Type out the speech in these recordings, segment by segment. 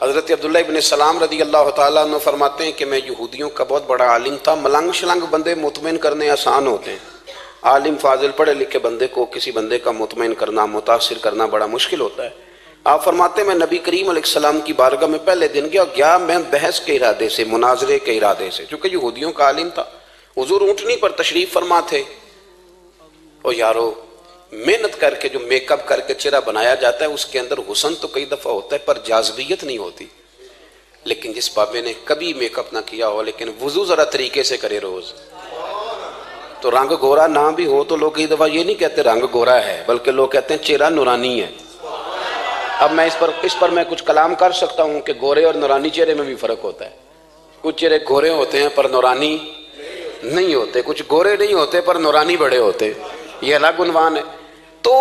حضرت عبداللہ ابن سلام رضی اللہ تعالیٰ عنہ فرماتے ہیں کہ میں یہودیوں کا بہت بڑا عالم تھا. ملنگ شلنگ بندے مطمئن کرنے آسان ہوتے ہیں، عالم فاضل پڑھے لکھے بندے کو کسی بندے کا مطمئن کرنا، متاثر کرنا بڑا مشکل ہوتا ہے. آپ فرماتے ہیں میں نبی کریم علیہ السلام کی بارگاہ میں پہلے دن گیا میں بحث کے ارادے سے، مناظرے کے ارادے سے، چونکہ یہودیوں کا عالم تھا. حضور اونٹنی پر تشریف فرما تھے. اور یارو محنت کر کے جو میک اپ کر کے چہرہ بنایا جاتا ہے اس کے اندر حسن تو کئی دفعہ ہوتا ہے پر جاذبیت نہیں ہوتی. لیکن جس بابے نے کبھی میک اپ نہ کیا ہو لیکن وضو ذرا طریقے سے کرے روز، تو رنگ گورا نہ بھی ہو تو لوگ کئی دفعہ یہ نہیں کہتے رنگ گورا ہے، بلکہ لوگ کہتے ہیں چہرہ نورانی ہے. اب میں اس پر میں کچھ کلام کر سکتا ہوں کہ گورے اور نورانی چہرے میں بھی فرق ہوتا ہے. کچھ چہرے گورے ہوتے ہیں پر نورانی نہیں ہوتے، کچھ گورے نہیں ہوتے پر نورانی بڑے ہوتے، یہ الگ عنوان ہے. تو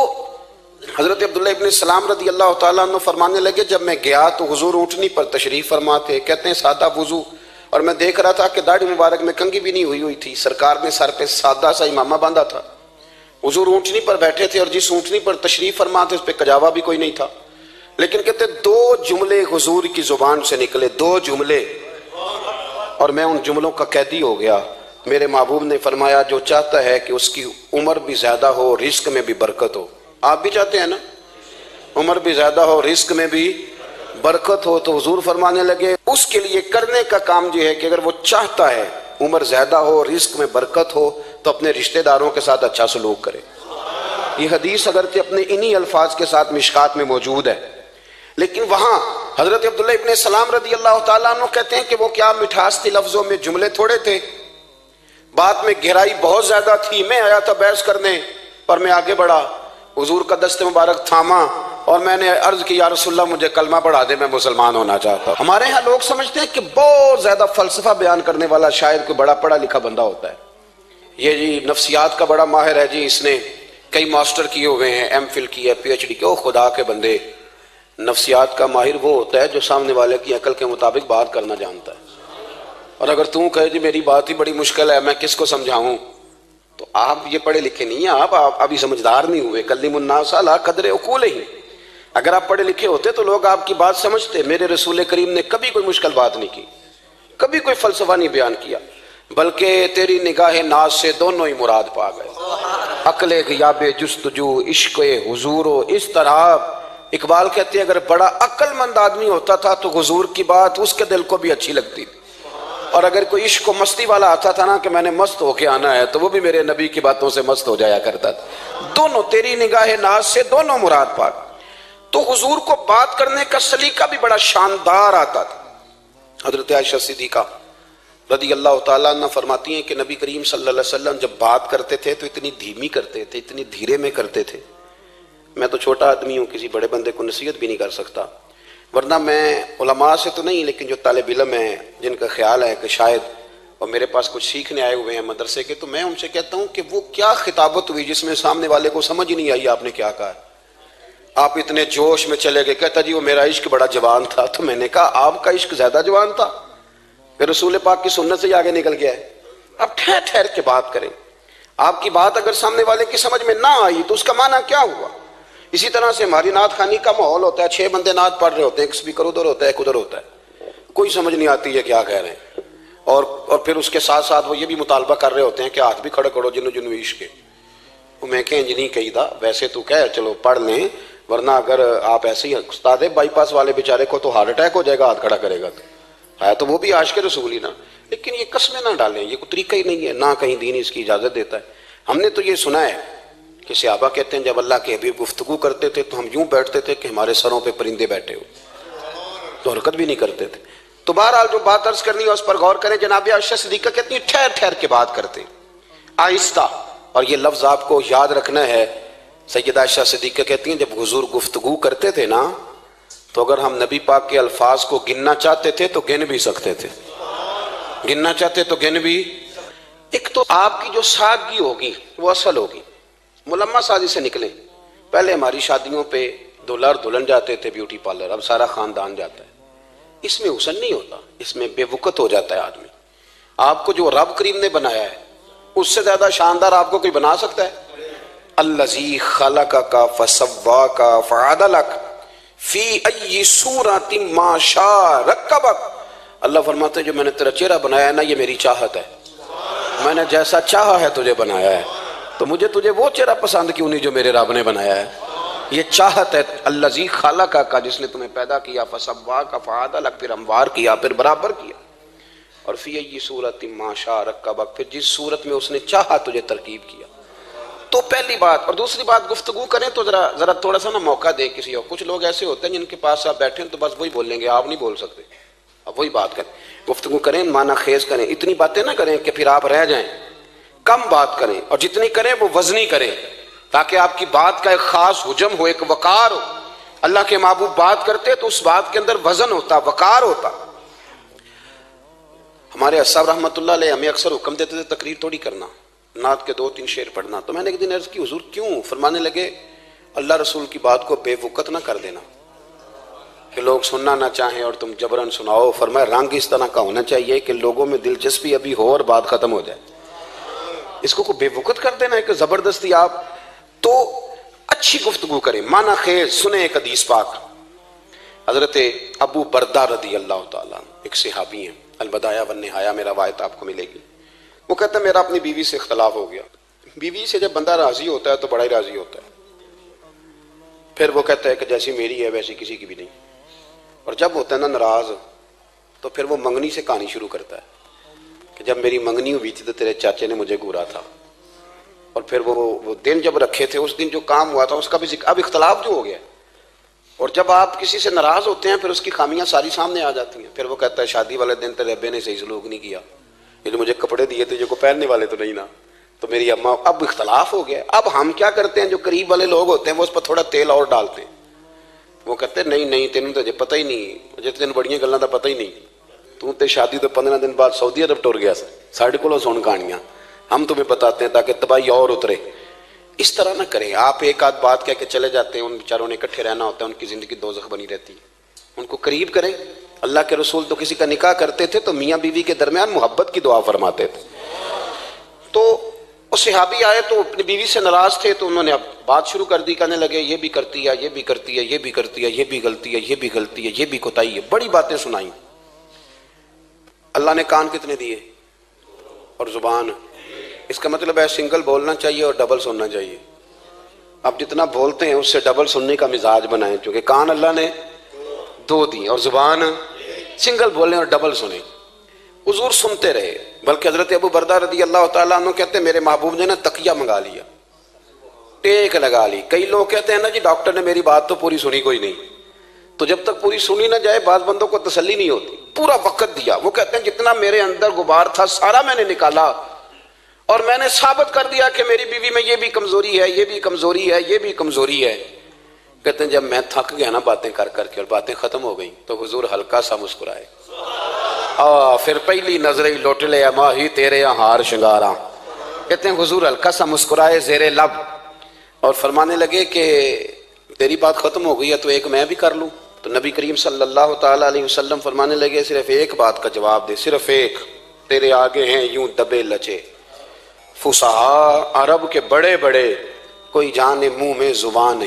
حضرت عبداللہ ابن سلام رضی اللہ تعالیٰ عنہ فرمانے لگے جب میں گیا تو حضور اونٹنی پر تشریف فرما تھے. کہتے ہیں سادہ وضو، اور میں دیکھ رہا تھا کہ داڑھی مبارک میں کنگھی بھی نہیں ہوئی تھی. سرکار نے سر پہ سادہ سا امامہ باندھا تھا. حضور اونٹنی پر بیٹھے تھے اور جس اونٹنی پر تشریف فرما تھے اس پہ کجاوا بھی کوئی نہیں تھا. لیکن کہتے دو جملے حضور کی زبان سے نکلے، دو جملے، اور میں ان جملوں کا قیدی ہو گیا. میرے محبوب نے فرمایا جو چاہتا ہے کہ اس کی عمر بھی زیادہ ہو رزق میں بھی برکت ہو، آپ بھی چاہتے ہیں نا عمر بھی زیادہ ہو رزق میں بھی برکت ہو، تو حضور فرمانے لگے اس کے لیے کرنے کا کام یہ ہے کہ اگر وہ چاہتا ہے عمر زیادہ ہو رزق میں برکت ہو تو اپنے رشتہ داروں کے ساتھ اچھا سلوک کرے. یہ حدیث اگرچہ اپنے انہی الفاظ کے ساتھ مشکات میں موجود ہے، لیکن وہاں حضرت عبداللہ ابن سلام رضی اللہ تعالیٰ عنہ کہتے ہیں کہ وہ کیا مٹھاس تھی لفظوں میں، جملے تھوڑے تھے، بات میں گہرائی بہت زیادہ تھی. میں آیا تھا بحث کرنے پر میں آگے بڑھا، حضور کا دست مبارک تھاما اور میں نے عرض کی یا رسول اللہ مجھے کلمہ پڑھا دے، میں مسلمان ہونا چاہتا ہوں. ہمارے ہاں لوگ سمجھتے ہیں کہ بہت زیادہ فلسفہ بیان کرنے والا شاید کوئی بڑا پڑھا لکھا بندہ ہوتا ہے. یہ جی نفسیات کا بڑا ماہر ہے جی، اس نے کئی ماسٹر کیے ہوئے ہیں، ایم فل کی ہے، پی ایچ ڈی کی. او خدا کے بندے، نفسیات کا ماہر وہ ہوتا ہے جو سامنے والے کی عقل کے مطابق بات کرنا جانتا ہے. اور اگر تم کہے جی میری بات ہی بڑی مشکل ہے میں کس کو سمجھاؤں، تو آپ یہ پڑھے لکھے نہیں ہیں، آپ ابھی سمجھدار نہیں ہوئے. کلم الناس علی قدر عقولہم. اگر آپ پڑھے لکھے ہوتے تو لوگ آپ کی بات سمجھتے. میرے رسول کریم نے کبھی کوئی مشکل بات نہیں کی، کبھی کوئی فلسفہ نہیں بیان کیا، بلکہ تیری نگاہ ناز سے دونوں ہی مراد پا گئے. عقل غیاب جستجو، عشق حضور و اضطراب. اقبال کہتے ہیں اگر بڑا عقل مند آدمی ہوتا تھا تو حضور کی بات اس کے دل کو بھی اچھی لگتی تھی، اور اگر کوئی عشق و مستی والا آتا تھا نا کہ میں نے مست ہو کے آنا ہے تو وہ بھی میرے نبی کی باتوں سے مست ہو جایا کرتا تھا. دونوں تیری نگاہ ناز سے دونوں مراد پاک. تو حضور کو بات کرنے کا سلیقہ بھی بڑا شاندار آتا تھا. حضرت عائشہ صدیقہ رضی اللہ تعالیٰ عنہ فرماتی ہیں کہ نبی کریم صلی اللہ علیہ وسلم جب بات کرتے تھے تو اتنی دھیمی کرتے تھے، اتنی دھیرے میں کرتے تھے. میں تو چھوٹا آدمی ہوں، کسی بڑے بندے کو نصیحت بھی نہیں کر سکتا، ورنہ میں علماء سے تو نہیں لیکن جو طالب علم ہیں جن کا خیال ہے کہ شاید اور میرے پاس کچھ سیکھنے آئے ہوئے ہیں مدرسے کے، تو میں ان سے کہتا ہوں کہ وہ کیا خطابت ہوئی جس میں سامنے والے کو سمجھ ہی نہیں آئی آپ نے کیا کہا. آپ اتنے جوش میں چلے گئے، کہتا جی وہ میرا عشق بڑا جوان تھا. تو میں نے کہا آپ کا عشق زیادہ جوان تھا، پھر رسول پاک کی سنت سے ہی آگے نکل گیا ہے. اب ٹھہر ٹھہر کے بات کریں. آپ کی بات اگر سامنے والے کی سمجھ میں نہ آئی تو اس کا معنی کیا ہوا. اسی طرح سے ہماری نعت خوانی کا ماحول ہوتا ہے، 6 بندے نعت پڑھ رہے ہوتے ہیں، ایک اسپیکر ادھر ہوتا ہے ایک ادھر ہوتا ہے، کوئی سمجھ نہیں آتی ہے کیا کہہ رہے ہیں. اور پھر اس کے ساتھ ساتھ وہ یہ بھی مطالبہ کر رہے ہوتے ہیں کہ ہاتھ بھی کھڑے کرو جنو جنو عشق کے. میں کہ انج نہیں کہی دا، ویسے تو کہہ چلو پڑھ لیں، ورنہ اگر آپ ایسے ہی استاد بائی پاس والے بیچارے کو تو ہارٹ اٹیک ہو جائے گا ہاتھ کھڑا کرے گا، تو ہے تو وہ بھی عاشق رسول ہی نا. لیکن یہ قسمیں نہ ڈالیں، یہ کوئی طریقہ ہی نہیں ہے، نہ کہیں دین اس کی اجازت دیتا ہے. ہم نے تو یہ سنا ہے کہ صحابہ کہتے ہیں جب اللہ کے حبیب گفتگو کرتے تھے تو ہم یوں بیٹھتے تھے کہ ہمارے سروں پہ پرندے بیٹھے ہو، تو حرکت بھی نہیں کرتے تھے. تو بہرحال جو بات عرض کرنی ہے اس پر غور کریں. جناب عائشہ صدیقہ کہتی ہیں ٹھہر ٹھہر کے بات کرتے آہستہ، اور یہ لفظ آپ کو یاد رکھنا ہے. سیدہ عائشہ صدیقہ کہتی ہیں جب حضور گفتگو کرتے تھے نا تو اگر ہم نبی پاک کے الفاظ کو گننا چاہتے تھے تو گن بھی سکتے تھے، گننا چاہتے تو گن بھی. ایک تو آپ کی جو سادگی ہوگی وہ اصل ہوگی، ملمہ سازی سے نکلیں. پہلے ہماری شادیوں پہ دلہا اور دلہن جاتے تھے بیوٹی پارلر، اب سارا خاندان جاتا ہے. اس میں حسن نہیں ہوتا، اس میں بے وقت ہو جاتا ہے آدمی. آپ کو جو رب کریم نے بنایا ہے اس سے زیادہ شاندار آپ کو کوئی بنا سکتا ہے؟ الذی خلقک فسواک فعدلک فی ای صورت ما شاء رکبک، اللہ فرماتے ہیں جو میں نے تیرا چہرہ بنایا ہے نا یہ میری چاہت ہے، میں نے جیسا چاہا ہے تجھے بنایا ہے، تو مجھے تجھے وہ چہرہ پسند کیوں نہیں جو میرے رب نے بنایا ہے؟ یہ چاہت ہے الذی خلقک کا، جس نے تمہیں پیدا کیا، فسواک فعدلک، پھر ہموار کیا، پھر برابر کیا، اور فی ای صورت ما شاء رکبک، پھر جس صورت میں اس نے چاہا تجھے ترکیب کیا۔ تو پہلی بات، اور دوسری بات گفتگو کریں تو ذرا تھوڑا سا نا موقع دیں کسی اور، کچھ لوگ ایسے ہوتے ہیں جن کے پاس آپ بیٹھیں تو بس وہی بولیں گے، آپ نہیں بول سکتے، اب وہی بات کریں، گفتگو کریں، معنی خیز کریں، اتنی باتیں نہ کریں کہ پھر آپ رہ جائیں، کم بات کریں، اور جتنی کریں وہ وزنی کریں تاکہ آپ کی بات کا ایک خاص حجم ہو، ایک وقار ہو۔ اللہ کے محبوب بات کرتے تو اس بات کے اندر وزن ہوتا، وقار ہوتا۔ ہمارے صاحب رحمۃ اللہ علیہ ہمیں اکثر حکم دیتے تھے تقریر تھوڑی کرنا، نعت کے 2-3 شعر پڑھنا، تو میں نے ایک دن عرض کی حضور کیوں؟ فرمانے لگے اللہ رسول کی بات کو بے وقت نہ کر دینا کہ لوگ سننا نہ چاہیں اور تم جبرن سناؤ، فرمایا رنگ اس طرح کا ہونا چاہیے کہ لوگوں میں دلچسپی ابھی ہو اور بات ختم ہو جائے، اس کو بے وقت کر دینا ہے کہ زبردستی آپ تو اچھی گفتگو کریں، معنی خیز سنیں۔ ایک حدیث پاک حضرت ابو بردہ رضی اللہ تعالیٰ ایک صحابی ہیں، البدایہ والنہایہ میں روایت آپ کو ملے گی، وہ کہتا ہے میرا اپنی بیوی سے اختلاف ہو گیا۔ بیوی سے جب بندہ راضی ہوتا ہے تو بڑا ہی راضی ہوتا ہے، پھر وہ کہتا ہے کہ جیسی میری ہے ویسی کسی کی بھی نہیں، اور جب ہوتا ہے نا ناراض تو پھر وہ منگنی سے کہانی شروع کرتا ہے کہ جب میری منگنی ہوئی تھی تو تیرے چاچے نے مجھے گھورا تھا، اور پھر وہ دن جب رکھے تھے اس دن جو کام ہوا تھا اس کا بھی ذکر، اب اختلاف جو ہو گیا، اور جب آپ کسی سے ناراض ہوتے ہیں پھر اس کی خامیاں ساری سامنے آ جاتی ہیں، پھر وہ کہتا ہے شادی والے دن تیرے ابے نے صحیح سلوک نہیں کیا، یہ جو مجھے کپڑے دیے تھے جو کو پہننے والے تو نہیں نا، تو میری اماں، اب اختلاف ہو گیا۔ اب ہم کیا کرتے ہیں، جو قریب والے لوگ ہوتے ہیں وہ اس پر تھوڑا تیل اور ڈالتے ہیں، وہ کہتے ہیں نہیں تینوں تو پتہ ہی نہیں، مجھے تین بڑیاں گلاں دا پتہ ہی نہیں، تو تے شادی تو 15 دن بعد سعودی عرب ٹر گیا سا، ساڑھے کو سن کہانیاں ہم تمہیں بتاتے ہیں تاکہ تباہی اور اترے۔ اس طرح نہ کریں، آپ ایک آدھ بات کہہ کے چلے جاتے ہیں، ان بیچاروں نے اکٹھے رہنا ہوتا ہے، ان کی زندگی دوزخ بنی رہتی ہے، ان کو قریب کریں۔ اللہ کے رسول تو کسی کا نکاح کرتے تھے تو میاں بیوی کے درمیان محبت کی دعا فرماتے تھے، تو وہ صحابی آئے تو اپنی بیوی سے ناراض تھے تو انہوں نے اب بات شروع کر دی، کہنے لگے یہ بھی کرتی ہے، یہ بھی کرتی ہے، یہ بھی کرتی ہے، یہ بھی غلطی ہے، یہ بھی غلطی ہے، یہ بھی کوتاہی ہے، بڑی باتیں سنائیں۔ اللہ نے کان کتنے دیے اور زبان، اس کا مطلب ہے سنگل بولنا چاہیے اور ڈبل سننا چاہیے۔ اب جتنا بولتے ہیں اس سے ڈبل سننے کا مزاج بنائیں، چونکہ کان اللہ نے 2 دی اور زبان سنگل بولیں اور ڈبل سنیں۔ حضور سنتے رہے، بلکہ حضرت ابو بردہ رضی اللہ تعالیٰ عنہ کہتے ہیں میرے محبوب نے نا تکیہ منگا لیا، ٹیک لگا لی۔ کئی لوگ کہتے ہیں نا جی ڈاکٹر نے میری بات تو پوری سنی کوئی نہیں، تو جب تک پوری سنی نہ جائے بعض بندوں کو تسلی نہیں ہوتی، پورا وقت دیا۔ وہ کہتے ہیں جتنا میرے اندر غبار تھا سارا میں نے نکالا اور میں نے ثابت کر دیا کہ میری بیوی میں یہ بھی کمزوری ہے، یہ بھی کمزوری ہے، یہ بھی کمزوری ہے۔ کہتے ہیں جب میں تھک گیا نا باتیں کر کر کے اور باتیں ختم ہو گئیں تو حضور ہلکا سا مسکرائے، پھر پہلی نظر ہی لوٹ لے ماہی تیرے ہار شنگارا۔ کہتے ہیں حضور ہلکا سا مسکرائے زیر لب اور فرمانے لگے کہ تیری بات ختم ہو گئی ہے تو ایک میں بھی کر لوں؟ تو نبی کریم صلی اللہ تعالیٰ علیہ وسلم فرمانے لگے صرف ایک بات کا جواب دے، صرف ایک، تیرے آگے ہیں یوں دبے لچے فصحا عرب کے بڑے بڑے، کوئی جانے منہ میں زبان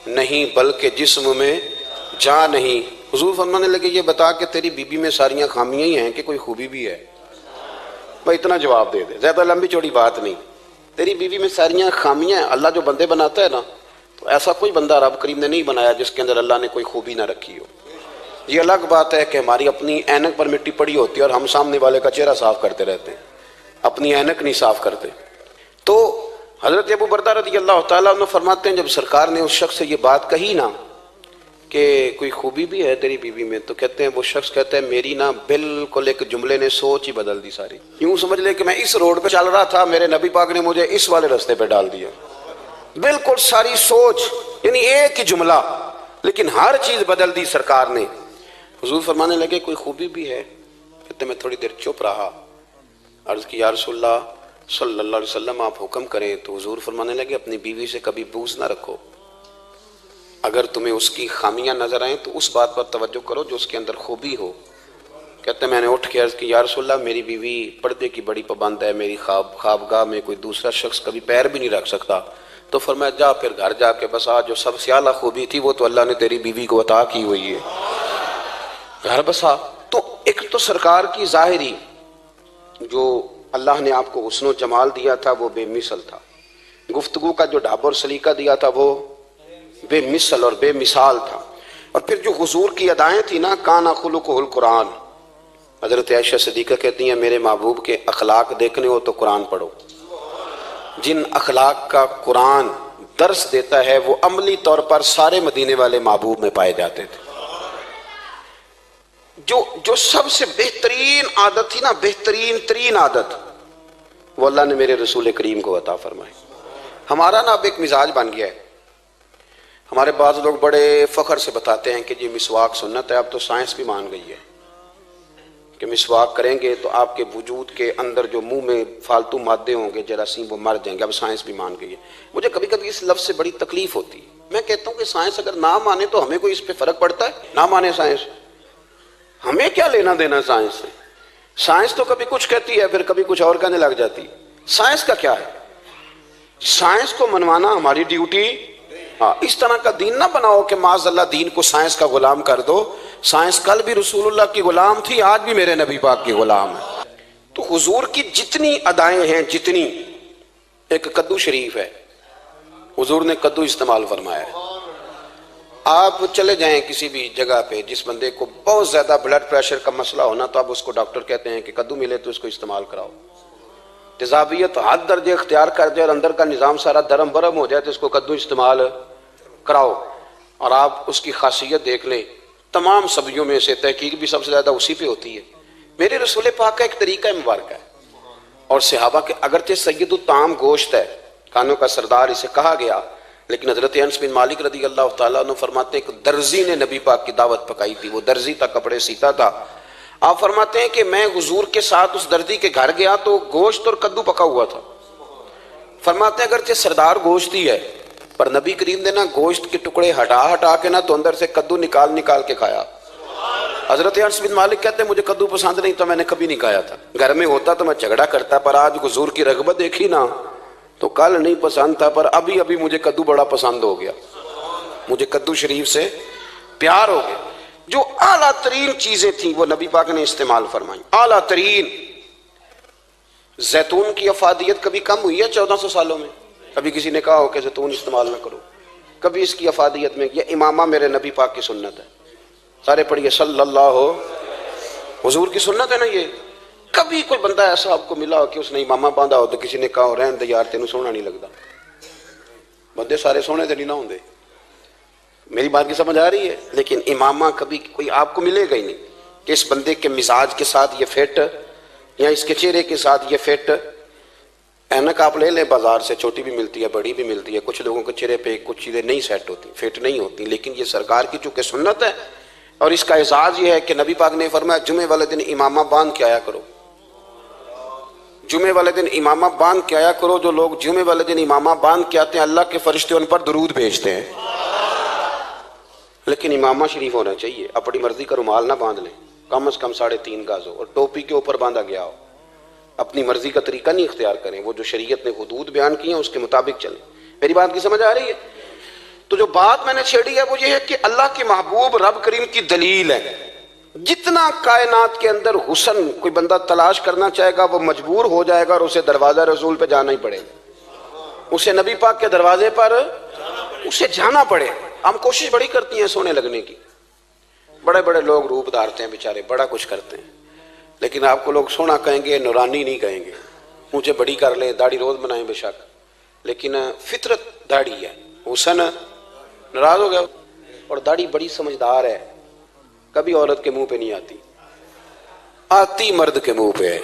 نہیں بلکہ جسم میں جان نہیں۔ حضور فرمانے لگے یہ بتا کہ تیری بیوی میں ساریاں خامیاں ہی ہیں کہ کوئی خوبی بھی ہے؟ بھائی اتنا جواب دے دے، زیادہ لمبی چوڑی بات نہیں، تیری بیوی میں ساریاں خامیاں ہیں۔ اللہ جو بندے بناتا ہے نا تو ایسا کوئی بندہ رب کریم نے نہیں بنایا جس کے اندر اللہ نے کوئی خوبی نہ رکھی ہو۔ یہ الگ بات ہے کہ ہماری اپنی اینک پر مٹی پڑی ہوتی ہے اور ہم سامنے والے کا چہرہ صاف کرتے رہتے ہیں، اپنی اینک نہیں صاف کرتے۔ تو حضرت ابو بردہ رضی اللہ تعالیٰ عنہ فرماتے ہیں جب سرکار نے اس شخص سے یہ بات کہی نا کہ کوئی خوبی بھی ہے تیری بیوی میں، تو کہتے ہیں وہ شخص کہتا ہے میری نا بالکل ایک جملے نے سوچ ہی بدل دی ساری، یوں سمجھ لے کہ میں اس روڈ پہ چل رہا تھا، میرے نبی پاک نے مجھے اس والے رستے پہ ڈال دیا، بالکل ساری سوچ، یعنی ایک ہی جملہ لیکن ہر چیز بدل دی سرکار نے۔ حضور فرمانے لگے کوئی خوبی بھی ہے؟ کہتے میں تھوڑی دیر چپ رہا، عرض کی یا رسول اللہ صلی اللہ علیہ وسلم آپ حکم کریں۔ تو حضور فرمانے لگے اپنی بیوی سے کبھی بغض نہ رکھو، اگر تمہیں اس کی خامیاں نظر آئیں تو اس بات پر توجہ کرو جو اس کے اندر خوبی ہو۔ کہتے ہیں میں نے اٹھ کے عرض کی یا رسول اللہ میری بیوی پردے کی بڑی پابند ہے، میری خوابگاہ میں کوئی دوسرا شخص کبھی پیر بھی نہیں رکھ سکتا، تو فرمایا جا پھر گھر جا کے بس آج جو سب سے اعلیٰ خوبی تھی وہ تو اللہ نے تیری بیوی کو عطا کی ہوئی ہے، گھر بسا۔ تو ایک تو سرکار کی ظاہری جو اللہ نے آپ کو حسن و جمال دیا تھا وہ بے مثل تھا، گفتگو کا جو ڈھاب اور سلیقہ دیا تھا وہ بے مثل اور بے مثال تھا، اور پھر جو حضور کی ادائیں تھی نا، کانا خلقہ القرآن۔ حضرت عائشہ صدیقہ کہتی ہیں میرے محبوب کے اخلاق دیکھنے ہو تو قرآن پڑھو، جن اخلاق کا قرآن درس دیتا ہے وہ عملی طور پر سارے مدینے والے محبوب میں پائے جاتے تھے۔ جو سب سے بہترین عادت تھی نا، بہترین ترین عادت، وہ اللہ نے میرے رسول کریم کو عطا فرمائی۔ ہمارا نا اب ایک مزاج بن گیا ہے، ہمارے بعض لوگ بڑے فخر سے بتاتے ہیں کہ جی مسواک سنت ہے، اب تو سائنس بھی مان گئی ہے کہ مسواک کریں گے تو آپ کے وجود کے اندر جو منہ میں فالتو مادے ہوں گے جراثیم وہ مر جائیں گے، اب سائنس بھی مان گئی ہے۔ مجھے کبھی کبھی اس لفظ سے بڑی تکلیف ہوتی ہے، میں کہتا ہوں کہ سائنس اگر نہ مانے تو ہمیں کوئی اس پہ فرق پڑتا ہے؟ نہ مانے سائنس، ہمیں کیا لینا دینا سائنس سے؟ سائنس تو کبھی کچھ کہتی ہے پھر کبھی کچھ اور کہنے لگ جاتی ہے، سائنس کا کیا ہے؟ سائنس کو منوانا ہماری ڈیوٹی۔ ہاں، اس طرح کا دین نہ بناؤ کہ معاذ اللہ دین کو سائنس کا غلام کر دو۔ سائنس کل بھی رسول اللہ کی غلام تھی، آج بھی میرے نبی پاک کی غلام ہے۔ تو حضور کی جتنی ادائیں ہیں، جتنی، ایک کدو شریف ہے، حضور نے کدو استعمال فرمایا ہے۔ آپ چلے جائیں کسی بھی جگہ پہ، جس بندے کو بہت زیادہ بلڈ پریشر کا مسئلہ ہونا تو اب اس کو ڈاکٹر کہتے ہیں کہ کدو ملے تو اس کو استعمال کراؤ۔ تیزابیت حد درجے اختیار کر جائے اور اندر کا نظام سارا درم برم ہو جائے تو اس کو کدو استعمال کراؤ۔ اور آپ اس کی خاصیت دیکھ لیں، تمام سبزیوں میں سے تحقیق بھی سب سے زیادہ اسی پہ ہوتی ہے۔ میرے رسول پاک کا ایک طریقہ مبارک ہے، اور صحابہ کے اگرچہ سید الطعام گوشت ہے، کھانوں کا سردار اسے کہا گیا، لیکن حضرت انس بن مالک رضی اللہ تعالیٰ عنہ فرماتے ہیں کہ درزی نے نبی پاک کی دعوت پکائی تھی، وہ درزی تھا، کپڑے سیتا تھا۔ آپ فرماتے ہیں کہ میں حضور کے ساتھ اس درزی کے گھر گیا تو گوشت اور کدو پکا ہوا تھا۔ فرماتے ہیں اگرچہ سردار گوشت ہی ہے پر نبی کریم نے نا گوشت کے ٹکڑے ہٹا ہٹا کے نا تو اندر سے کدو نکال نکال کے کھایا۔ حضرت انس بن مالک کہتے ہیں مجھے کدو پسند نہیں تو میں نے کبھی نہیں کھایا تھا، گھر میں ہوتا تو میں جھگڑا کرتا، پر آج حضور کی رغبت دیکھی نا تو کل نہیں پسند تھا پر ابھی ابھی مجھے کدو بڑا پسند ہو گیا، مجھے کدو شریف سے پیار ہو گیا۔ جو اعلیٰ ترین چیزیں تھیں وہ نبی پاک نے استعمال فرمائی، اعلیٰ ترین۔ زیتون کی افادیت کبھی کم ہوئی ہے 1400 سالوں میں؟ کبھی کسی نے کہا ہو کہ زیتون استعمال نہ کرو؟ کبھی اس کی افادیت میں، یہ امامہ میرے نبی پاک کی سنت ہے، سارے پڑھیے صلی اللہ ہو، حضور کی سنت ہے نا یہ۔ کبھی کوئی بندہ ایسا آپ کو ملا ہو کہ اس نے امامہ باندھا ہو تو کسی نے کہا ہو رہن دے یار تینوں سونا نہیں لگتا؟ بندے سارے سونے دے نہیں نہ ہوندے، میری بات کی سمجھ آ رہی ہے؟ لیکن امامہ کبھی کوئی آپ کو ملے گا ہی نہیں کہ اس بندے کے مزاج کے ساتھ یہ فٹ، یا اس کے چہرے کے ساتھ یہ فٹ۔ اینک آپ لے لیں بازار سے، چھوٹی بھی ملتی ہے بڑی بھی ملتی ہے، کچھ لوگوں کے چہرے پہ کچھ چیزیں نہیں سیٹ ہوتی، فٹ نہیں ہوتی، لیکن یہ سرکار کی چونکہ سنت ہے، اور اس کا اعزاز یہ ہے کہ نبی پاک نے فرمایا جمعے والے دن امامہ باندھ کے آیا کرو، جمعے والے دن امامہ باندھ کے آیا کرو۔ جو لوگ جمعے والے دن امامہ باندھ کے آتے ہیں اللہ کے فرشتے ان پر درود بھیجتے ہیں۔ لیکن امامہ شریف ہونا چاہیے، اپنی مرضی کا رومال نہ باندھ لیں، کم از کم 3.5 گز ہو، اور ٹوپی کے اوپر باندھا گیا ہو۔ اپنی مرضی کا طریقہ نہیں اختیار کریں، وہ جو شریعت نے حدود بیان کی ہیں اس کے مطابق چلیں۔ میری بات کی سمجھ آ رہی ہے؟ تو جو بات میں نے چھیڑی ہے وہ یہ ہے کہ اللہ کے محبوب رب کریم کی دلیل ہے۔ جتنا کائنات کے اندر حسن کوئی بندہ تلاش کرنا چاہے گا وہ مجبور ہو جائے گا اور اسے دروازہ رسول پہ جانا ہی پڑے گا، اسے نبی پاک کے دروازے پر اسے جانا پڑے۔ ہم کوشش بڑی کرتی ہیں سونے لگنے کی، بڑے بڑے لوگ روپ دھارتے ہیں بیچارے، بڑا کچھ کرتے ہیں، لیکن آپ کو لوگ سونا کہیں گے، نورانی نہیں کہیں گے۔ مجھے بڑی کر لیں، داڑھی روز بنائیں بے شک، لیکن فطرت داڑھی ہے، حسن ناراض ہو گیا۔ اور داڑھی بڑی سمجھدار ہے، کبھی عورت کے منہ پہ نہیں آتی، آتی مرد کے منہ پہ ہے،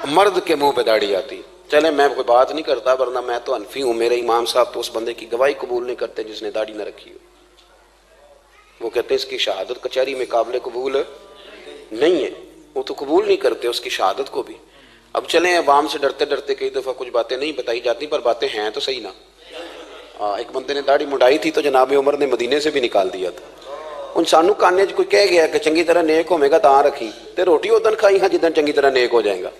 مرد کے منہ پہ داڑھی آتی۔ چلے میں کوئی بات نہیں کرتا ورنہ میں تو حنفی ہوں، میرے امام صاحب تو اس بندے کی گواہی قبول نہیں کرتے جس نے داڑھی نہ رکھی ہو، وہ کہتے ہیں اس کی شہادت کچہری میں قابل قبول نہیں ہے، وہ تو قبول نہیں کرتے اس کی شہادت کو بھی۔ اب چلیں عوام سے ڈرتے ڈرتے کئی دفعہ کچھ باتیں نہیں بتائی جاتی پر باتیں ہیں تو صحیح نا۔ ایک بندے نے داڑھی مڈائی تھی تو جناب عمر نے مدینے سے بھی نکال دیا تھا۔ ان سانو کانے کوئی کہہ گیا کہ چنگی طرح نیک ہوے گا تاں رکھی تے روٹی ادن کھائی ہاں جدن چنگی طرح نیک ہو جائے گا،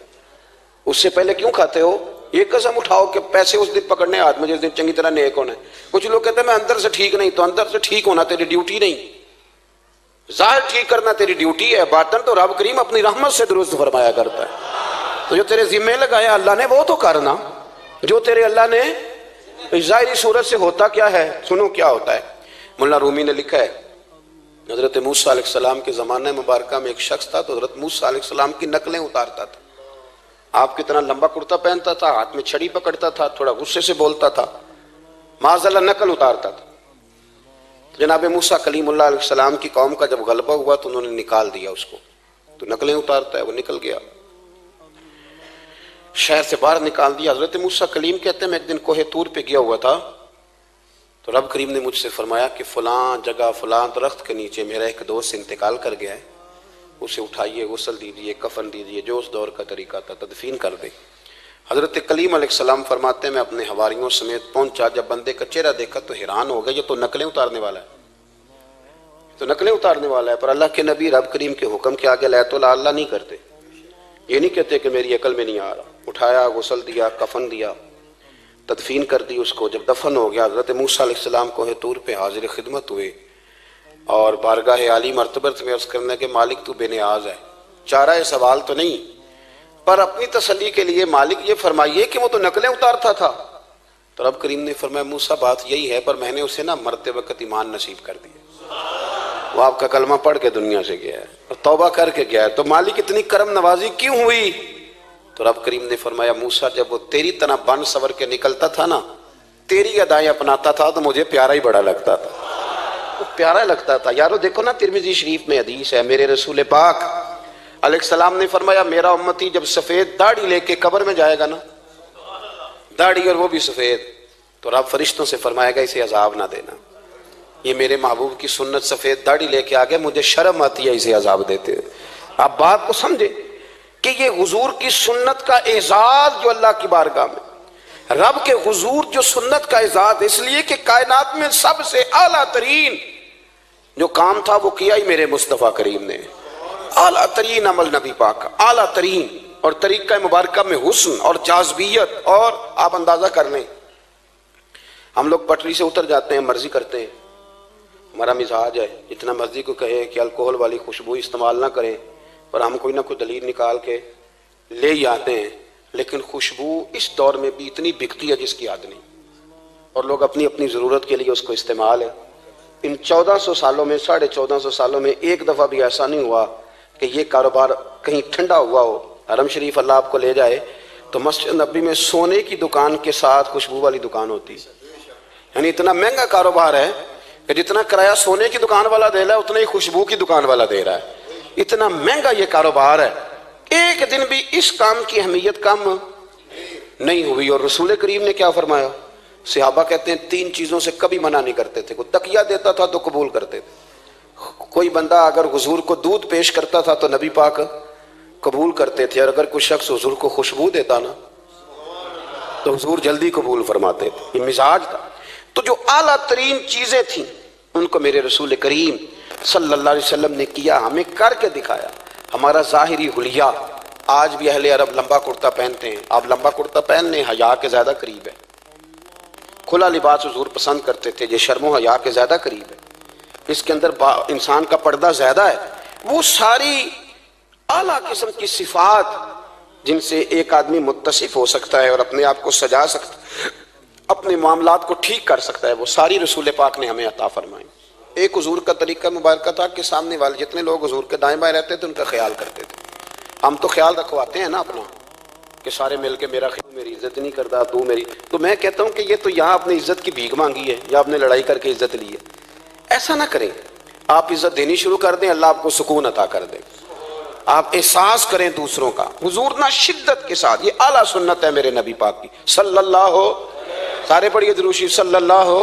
اس سے پہلے کیوں کھاتے ہو؟ یہ قسم اٹھاؤ کہ پیسے اس دن پکڑنے ہاتھ میں جس دن چنگی طرح نیک ہونا ہے. کچھ لوگ کہتے ہیں میں اندر سے ٹھیک نہیں. تو اندر سے ٹھیک ہونا تیری ڈیوٹی نہیں, ظاہر ٹھیک کرنا تیری ڈیوٹی ہے, باطن تو رب کریم اپنی رحمت سے درست فرمایا کرتا ہے. تو جو تیرے ذمہ لگایا اللہ نے وہ تو کرنا, جو تیرے اللہ نے. ظاہری صورت سے ہوتا کیا ہے, سنو کیا ہوتا ہے. مولانا رومی نے لکھا ہے حضرت موسیٰ علیہ السلام کے زمانہ مبارکہ میں ایک شخص تھا, تو حضرت موسیٰ علیہ السلام کی نقلیں اتارتا تھا. آپ کتنا لمبا کرتا پہنتا تھا, ہاتھ میں چھڑی پکڑتا تھا, تھوڑا غصے سے بولتا تھا, معاذ اللہ نقل اتارتا تھا. جناب موسیٰ کلیم اللہ علیہ السلام کی قوم کا جب غلبہ ہوا تو انہوں نے نکال دیا اس کو, تو نقلیں اتارتا ہے, وہ نکل گیا, شہر سے باہر نکال دیا. حضرت موسیٰ کلیم کہتے ہیں میں ایک دن کوہ طور پہ گیا ہوا تھا, تو رب کریم نے مجھ سے فرمایا کہ فلاں جگہ فلاں درخت کے نیچے میرا ایک دوست انتقال کر گیا ہے, اسے اٹھائیے, غسل دیجیے, کفن دیجیے, جو اس دور کا طریقہ تھا, تدفین کر دے. حضرت کلیم علیہ السلام فرماتے ہیں میں اپنے حواریوں سمیت پہنچا, جب بندے کا چہرہ دیکھا تو حیران ہو گیا, یہ تو نقلیں اتارنے والا ہے, تو نقلیں اتارنے والا ہے. پر اللہ کے نبی رب کریم کے حکم کے آگے لایت اللہ نہیں کرتے, یہ نہیں کہتے کہ میری عقل میں نہیں آ رہا. اٹھایا, غسل دیا, کفن دیا, تدفین کر دی اس کو. جب دفن ہو گیا حضرت موسیٰ علیہ السلام کوہ طور پہ حاضر خدمت ہوئے اور بارگاہ عالی مرتبت میں عرض کرنے کے مالک تو بے نیاز ہے, چارہ سوال تو نہیں, پر اپنی تسلی کے لیے مالک یہ فرمائیے کہ وہ تو نقلیں اتارتا تھا. تو رب کریم نے فرمایا موسیٰ بات یہی ہے, پر میں نے اسے مرتے وقت ایمان نصیب کر دیا, وہ آپ کا کلمہ پڑھ کے دنیا سے گیا ہے اور توبہ کر کے گیا ہے, تو مالک اتنی کرم نوازی کیوں ہوئی؟ تو رب کریم نے فرمایا موسیٰ جب وہ تیری طرح بن سور کے نکلتا تھا نا, تیری ادائیں اپناتا تھا, تو مجھے پیارا ہی بڑا لگتا تھا, پیارا لگتا تھا. یارو دیکھو نا ترمذی شریف میں حدیث ہے, میرے رسول پاک علیہ السلام نے فرمایا میرا امتی جب سفید داڑھی لے کے قبر میں جائے گا نا, داڑھی اور وہ بھی سفید, تو رب فرشتوں سے فرمائے گا اسے عذاب نہ دینا, یہ میرے محبوب کی سنت سفید داڑھی لے کے آگے, مجھے شرم آتی ہے اسے عذاب دیتے. آپ بات کو سمجھے کہ یہ حضور کی سنت کا اعزاز جو اللہ کی بارگاہ میں, رب کے حضور جو سنت کا اعزاز, اس لیے کہ کائنات میں سب سے اعلیٰ ترین جو کام تھا وہ کیا ہی میرے مصطفیٰ کریم نے. اعلیٰ ترین عمل نبی پاک کا, اعلیٰ ترین, اور طریقہ مبارکہ میں حسن اور جاذبیت. اور آپ اندازہ کر لیں, ہم لوگ پٹری سے اتر جاتے ہیں, مرضی کرتے ہیں, ہمارا مزاج ہے جتنا مرضی کو کہے کہ الکوہل والی خوشبو استعمال نہ کریں, پر ہم کوئی نہ کوئی دلیل نکال کے لے ہی آتے ہیں. لیکن خوشبو اس دور میں بھی اتنی بکتی ہے جس کی حد نہیں, اور لوگ اپنی اپنی ضرورت کے لیے اس کو استعمال ہے. ان 1400 سالوں میں 1450 سالوں میں ایک دفعہ بھی ایسا نہیں ہوا کہ یہ کاروبار کہیں ٹھنڈا ہوا ہو. حرم شریف اللہ آپ کو لے جائے تو مسجد نبی میں سونے کی دکان کے ساتھ خوشبو والی دکان ہوتی, یعنی اتنا مہنگا کاروبار ہے کہ جتنا کرایہ سونے کی دکان والا دے رہا ہے اتنا ہی خوشبو کی دکان والا دے رہا ہے. اتنا مہنگا یہ کاروبار ہے, ایک دن بھی اس کام کی اہمیت کم نہیں ہوئی. اور رسول کریم نے کیا فرمایا, صحابہ کہتے ہیں 3 چیزوں سے کبھی منع نہیں کرتے تھے. کوئی تکیہ دیتا تھا تو قبول کرتے تھے, کوئی بندہ اگر حضور کو دودھ پیش کرتا تھا تو نبی پاک قبول کرتے تھے, اور اگر کوئی شخص حضور کو خوشبو دیتا نا تو حضور جلدی قبول فرماتے تھے. یہ مزاج تھا. تو جو اعلیٰ ترین چیزیں تھیں ان کو میرے رسول کریم صلی اللہ علیہ وسلم نے کیا, ہمیں کر کے دکھایا. ہمارا ظاہری حلیہ, آج بھی اہل عرب لمبا کرتا پہنتے ہیں, آپ لمبا کرتا پہن لیں, حیا کے زیادہ قریب ہے. کھلا لباس حضور پسند کرتے تھے, یہ شرم و حیا کے زیادہ قریب ہے, اس کے اندر انسان کا پردہ زیادہ ہے. وہ ساری اعلیٰ قسم کی صفات جن سے ایک آدمی متصف ہو سکتا ہے اور اپنے آپ کو سجا سکتا ہے, اپنے معاملات کو ٹھیک کر سکتا ہے, وہ ساری رسول پاک نے ہمیں عطا فرمائی. ایک حضور کا طریقہ مبارکہ تھا کہ سامنے والے جتنے لوگ حضور کے دائیں بائیں رہتے تھے ان کا خیال کرتے تھے. ہم تو خیال رکھواتے ہیں نا اپنا کہ سارے مل کے میرا خیال, میری عزت نہیں کرتا تو میری, تو میں کہتا ہوں کہ یہ تو یہاں اپنی عزت کی بھیک مانگی ہے یا اپنے لڑائی کر کے عزت لی ہے. ایسا نہ کریں, آپ عزت دینی شروع کر دیں, اللہ آپ کو سکون عطا کر دے. آپ احساس کریں دوسروں کا. حضور نہ شدت کے ساتھ, یہ اعلیٰ سنت ہے میرے نبی پاک کی صلی اللہ ہو, سارے پڑھیے درود شریف صلی اللہ ہو,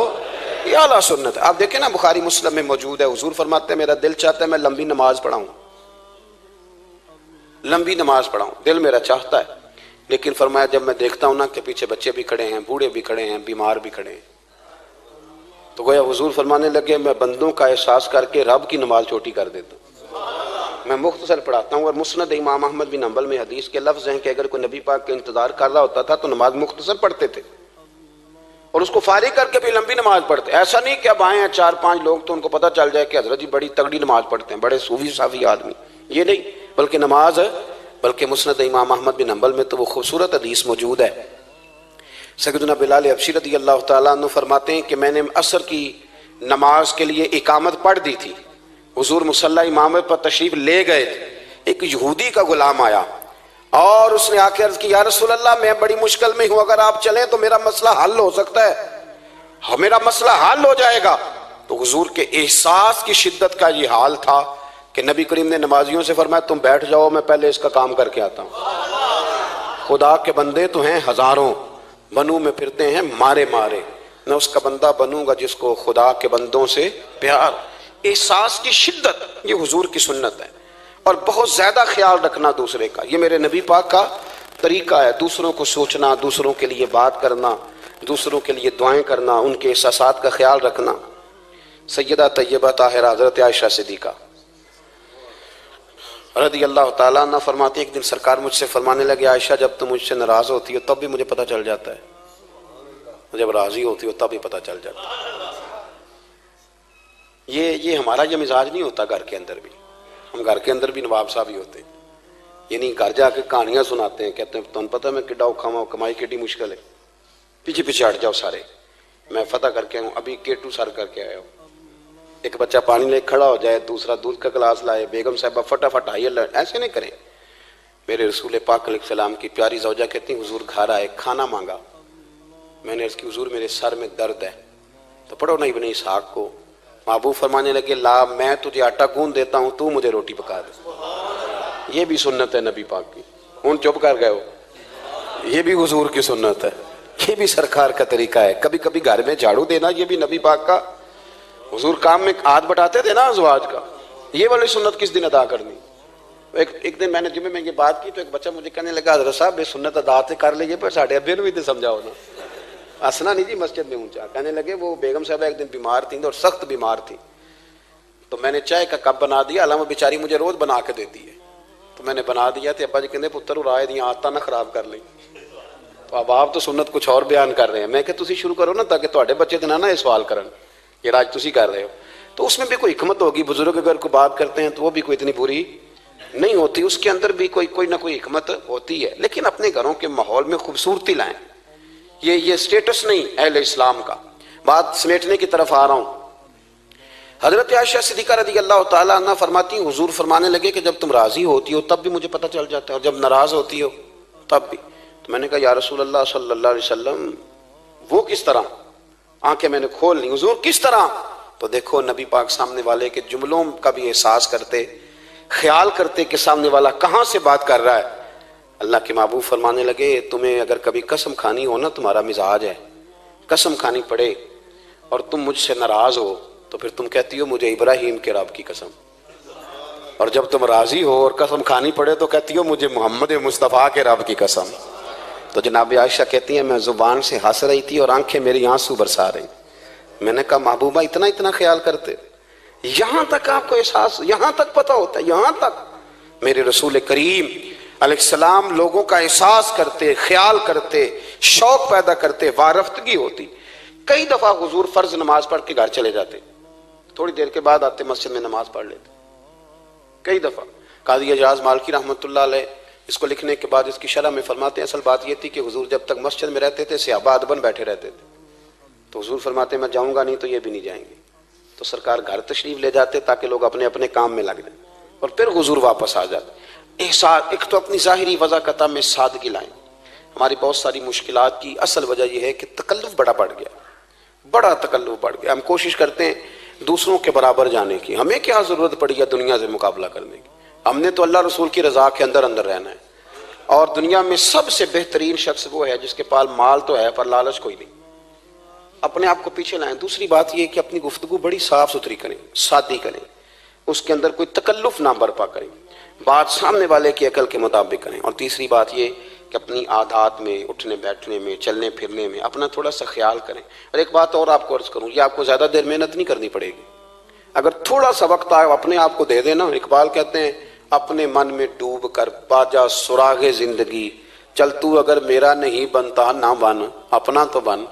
یہ اعلیٰ سنت ہے. آپ دیکھیں نا بخاری مسلم میں موجود ہے, حضور فرماتے ہیں میرا دل چاہتا ہے میں لمبی نماز پڑھاؤں, لمبی نماز پڑھاؤں, دل میرا چاہتا ہے. لیکن فرمایا جب میں دیکھتا ہوں نا کہ پیچھے بچے بھی کھڑے ہیں, بوڑھے بھی کھڑے ہیں, بیمار بھی کھڑے ہیں, تو گویا حضور فرمانے لگے میں بندوں کا احساس کر کے رب کی نماز چھوٹی کر دیتا ہوں. میں مختصر پڑھاتا ہوں. اور مسند امام احمد بن حنبل میں حدیث کے لفظ ہیں کہ اگر کوئی نبی پاک کا انتظار کر رہا ہوتا تھا تو نماز مختصر پڑھتے تھے اور اس کو فارغ کر کے بھی لمبی نماز پڑھتے. ایسا نہیں کہ اب آئے ہیں 4-5 لوگ تو ان کو پتہ چل جائے کہ حضرت جی بڑی تگڑی نماز پڑھتے ہیں, بڑے صوفی صافی آدمی, یہ نہیں. بلکہ مسند امام احمد بن حنبل میں تو وہ خوبصورت حدیث موجود ہے. سیدنا بلال حبشی رضی اللہ تعالیٰ عنہ فرماتے ہیں کہ میں نے عصر کی نماز کے لیے اقامت پڑھ دی تھی, حضور مصلی امام پر تشریف لے گئے تھے, ایک یہودی کا غلام آیا اور اس نے آ کے عرض کی یا رسول اللہ میں بڑی مشکل میں ہوں, اگر آپ چلیں تو میرا مسئلہ حل ہو سکتا ہے, میرا مسئلہ حل ہو جائے گا. تو حضور کے احساس کی شدت کا یہ حال تھا کہ نبی کریم نے نمازیوں سے فرمایا تم بیٹھ جاؤ, میں پہلے اس کا کام کر کے آتا ہوں. خدا کے بندے تو ہیں ہزاروں, بنوں میں پھرتے ہیں مارے مارے, میں اس کا بندہ بنوں گا جس کو خدا کے بندوں سے پیار. احساس کی شدت یہ حضور کی سنت ہے, اور بہت زیادہ خیال رکھنا دوسرے کا, یہ میرے نبی پاک کا طریقہ ہے. دوسروں کو سوچنا, دوسروں کے لیے بات کرنا, دوسروں کے لیے دعائیں کرنا, ان کے احساسات کا خیال رکھنا. سیدہ طیبہ طاہرہ حضرت عائشہ صدیقہ رضی اللہ تعالیٰ عنہ فرماتی ایک دن سرکار مجھ سے فرمانے لگے عائشہ جب تم مجھ سے ناراض ہوتی ہو تب بھی مجھے پتہ چل جاتا ہے, جب راضی ہوتی ہو تب بھی پتہ چل جاتا ہے. یہ ہمارا یہ مزاج نہیں ہوتا گھر کے اندر بھی. ہم گھر کے اندر بھی نواب صاحب ہی ہوتے ہیں, یہ نہیں گھر جا کے کہانیاں سناتے ہیں, کہتے ہیں تمہیں پتہ میں کڈا اوکھا ہوں, کمائی کیڈی مشکل ہے, پیچھے پیچھے ہٹ جاؤ سارے, میں فتح کر کے آیا ہوں, ابھی کیٹو سر کر کے آیا ہوں. ایک بچہ پانی لے کھڑا ہو جائے, دوسرا دودھ کا گلاس لائے, بیگم صاحبہ فٹافٹ آئیے, ایسے نہیں کریں. میرے رسول پاک علیہ السلام کی پیاری زوجہ کہتی ہیں حضور گھر آئے, کھانا مانگا, میں نے عرض کی حضور میرے سر میں درد ہے, تو پڑھو نا ابن اسحاق کو. محبوب فرمانے لگے لا میں تجھے آٹا گوندھ دیتا ہوں, تو مجھے روٹی پکا دے. یہ بھی سنت ہے نبی پاک کی. ہوں چپ کر گئے ہو, یہ بھی حضور کی سنت ہے, یہ بھی سرکار کا طریقہ ہے. کبھی کبھی گھر میں جھاڑو دینا یہ بھی نبی پاک کا. حضور کام میں ہاتھ بٹاتے تھے نا ازواج کا, یہ والی سنت کس دن ادا کرنی. ایک دن میں نے جمعے میں یہ بات کی تو ایک بچہ مجھے کہنے لگا حضرت صاحب یہ سنت ادا سے کر لیجیے پر ساڑھے ابے بھی تو سمجھاؤ نا. ہنسنا نہیں جی مسجد میں اونچا. کہنے لگے وہ بیگم صاحبہ ایک دن بیمار تھیں اور سخت بیمار تھی, تو میں نے چائے کا کپ بنا دیا, علامہ بیچاری مجھے روز بنا کے دیتی ہے, تو میں نے بنا دیا تھا. ابا جی کہنے پتر رائے دیا آتا نہ خراب کر لیں. تو اب آپ تو سنت کچھ اور بیان کر رہے ہیں, میں کہ تسی شروع کرو نا تاکہ تواڈے بچے تو نہ سوال کرن یہ راج تسی کر رہے ہو. تو اس میں بھی کوئی حکمت ہوگی. بزرگ اگر کوئی بات کرتے ہیں تو وہ بھی کوئی اتنی بری نہیں ہوتی, اس کے اندر بھی کوئی نہ کوئی حکمت ہوتی ہے. لیکن اپنے گھروں کے ماحول میں خوبصورتی لائیں, یہ سٹیٹس نہیں اہل اسلام کا. بات سمیٹنے کی طرف آ رہا ہوں. حضرت عائشہ صدیقہ رضی اللہ تعالیٰ عنہ فرماتی ہیں حضور فرمانے لگے کہ جب تم راضی ہوتی ہو تب بھی مجھے پتہ چل جاتا ہے, اور جب ناراض ہوتی ہو تب بھی. تو میں نے کہا یا رسول اللہ صلی اللہ علیہ وسلم وہ کس طرح. آنکھیں میں نے کھول لی, حضور کس طرح. تو دیکھو نبی پاک سامنے والے کے جملوں کا بھی احساس کرتے, خیال کرتے کہ سامنے والا کہاں سے بات کر رہا ہے. اللہ کے محبوب فرمانے لگے تمہیں اگر کبھی قسم کھانی ہو نا, تمہارا مزاج ہے قسم کھانی پڑے اور تم مجھ سے ناراض ہو تو پھر تم کہتی ہو مجھے ابراہیم کے رب کی قسم, اور جب تم راضی ہو اور قسم کھانی پڑے تو کہتی ہو مجھے محمد مصطفیٰ کے رب کی قسم. تو جناب عائشہ کہتی ہیں میں زبان سے ہنس رہی تھی اور آنکھیں میری آنسو برسا رہی. میں نے کہا محبوبہ اتنا خیال کرتے, یہاں تک آپ کو احساس, یہاں تک پتہ ہوتا ہے, یہاں تک. میرے رسول کریم علیہ السلام لوگوں کا احساس کرتے, خیال کرتے, شوق پیدا کرتے, وارفتگی ہوتی. کئی دفعہ حضور فرض نماز پڑھ کے گھر چلے جاتے, تھوڑی دیر کے بعد آتے مسجد میں نماز پڑھ لیتے. کئی دفعہ قاضی اعجاز مالکی رحمۃ اللہ علیہ اس کو لکھنے کے بعد اس کی شرح میں فرماتے ہیں اصل بات یہ تھی کہ حضور جب تک مسجد میں رہتے تھے صحابہ ادباً بیٹھے رہتے تھے, تو حضور فرماتے ہیں میں جاؤں گا نہیں تو یہ بھی نہیں جائیں گے. تو سرکار گھر تشریف لے جاتے تاکہ لوگ اپنے اپنے کام میں لگ جائیں, اور پھر حضور واپس آ جاتے. احساس ایک تو اپنی ظاہری وضاقتہ میں سادگی لائیں. ہماری بہت ساری مشکلات کی اصل وجہ یہ ہے کہ تکلف بڑا بڑھ گیا, بڑا تکلف بڑھ گیا. ہم کوشش کرتے ہیں دوسروں کے برابر جانے کی, ہمیں کیا ضرورت پڑی ہے دنیا سے مقابلہ کرنے کی. ہم نے تو اللہ رسول کی رضا کے اندر رہنا ہے, اور دنیا میں سب سے بہترین شخص وہ ہے جس کے پاس مال تو ہے پر لالچ کوئی نہیں. اپنے آپ کو پیچھے لائیں. دوسری بات یہ کہ اپنی گفتگو بڑی صاف ستھری کریں, سادی کریں, اس کے اندر کوئی تکلف نہ برپا کریں, بات سامنے والے کی عقل کے مطابق کریں. اور تیسری بات یہ کہ اپنی عادات میں, اٹھنے بیٹھنے میں, چلنے پھرنے میں اپنا تھوڑا سا خیال کریں. اور ایک بات اور آپ کو عرض کروں, یہ آپ کو زیادہ دیر محنت نہیں کرنی پڑے گی. اگر تھوڑا سا وقت آئے اپنے آپ کو دے دینا. اقبال کہتے ہیں اپنے من میں ڈوب کر باجا سراغ زندگی، چل تو اگر میرا نہیں بنتا نہ بن، اپنا تو بن،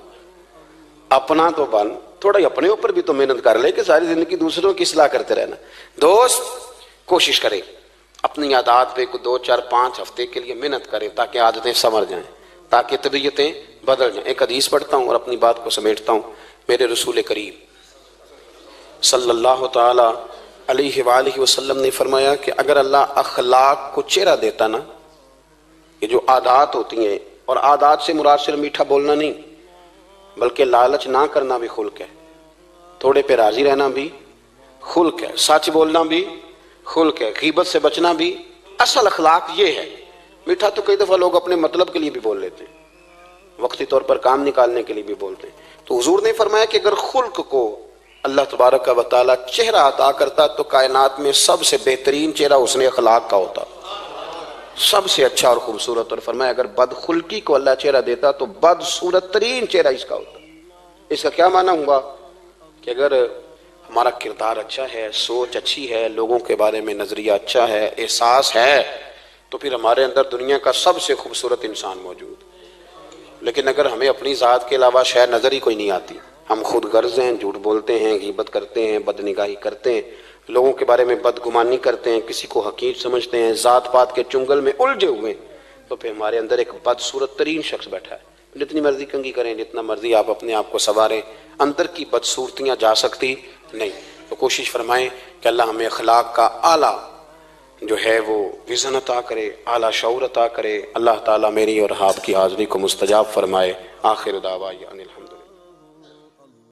اپنا تو بن۔ تھوڑا ہی اپنے اوپر بھی تو محنت کر لے کہ ساری زندگی دوسروں کی اصلاح کرتے رہنا۔ دوست کوشش کرے اپنی عادات پہ 2 4 5 ہفتے کے لیے محنت کرے تاکہ عادتیں سنور جائیں، تاکہ طبیعتیں بدل جائیں۔ ایک حدیث پڑھتا ہوں اور اپنی بات کو سمیٹتا ہوں۔ میرے رسول کریم صلی اللہ تعالی علیہ وآلہ وسلم نے فرمایا کہ اگر اللہ اخلاق کو چہرہ دیتا نا، یہ جو عادات ہوتی ہیں، اور عادات سے مراد صرف میٹھا بولنا نہیں بلکہ لالچ نہ کرنا بھی خلق ہے، تھوڑے پہ راضی رہنا بھی خلق ہے، سچ بولنا بھی خلق ہے، غیبت سے بچنا بھی۔ اصل اخلاق یہ ہے۔ میٹھا تو کئی دفعہ لوگ اپنے مطلب کے لیے بھی بول لیتے ہیں، وقتی طور پر کام نکالنے کے لیے بھی بولتے ہیں۔ تو حضور نے فرمایا کہ اگر خلق کو اللہ تبارک و تعالیٰ چہرہ عطا کرتا تو کائنات میں سب سے بہترین چہرہ حسن اخلاق کا ہوتا، سب سے اچھا اور خوبصورت۔ اور فرمایا اگر بدخلقی کو اللہ چہرہ دیتا تو بدصورت ترین چہرہ اس کا ہوتا۔ اس کا کیا معنی ہوا کہ اگر ہمارا کردار اچھا ہے، سوچ اچھی ہے، لوگوں کے بارے میں نظریہ اچھا ہے، احساس ہے، تو پھر ہمارے اندر دنیا کا سب سے خوبصورت انسان موجود۔ لیکن اگر ہمیں اپنی ذات کے علاوہ شے نظر ہی کوئی نہیں آتی، ہم خود غرض ہیں، جھوٹ بولتے ہیں، غیبت کرتے ہیں، بد نگاہی کرتے ہیں، لوگوں کے بارے میں بدگمانی کرتے ہیں، کسی کو حقیر سمجھتے ہیں، ذات پات کے چنگل میں الجھے ہوئے، تو پھر ہمارے اندر ایک بدصورت ترین شخص بیٹھا ہے۔ جتنی مرضی کنگھی کریں، جتنا مرضی آپ اپنے آپ کو سنواریں، اندر کی بدصورتیاں جا سکتی نہیں۔ تو کوشش فرمائیں کہ اللہ ہمیں اخلاق کا اعلیٰ جو ہے وہ وزن عطا کرے، اعلیٰ شعور عطا کرے۔ اللہ تعالیٰ میری اور آپ کی حاضری کو مستجاب فرمائے۔ آخر دعوانا الحمد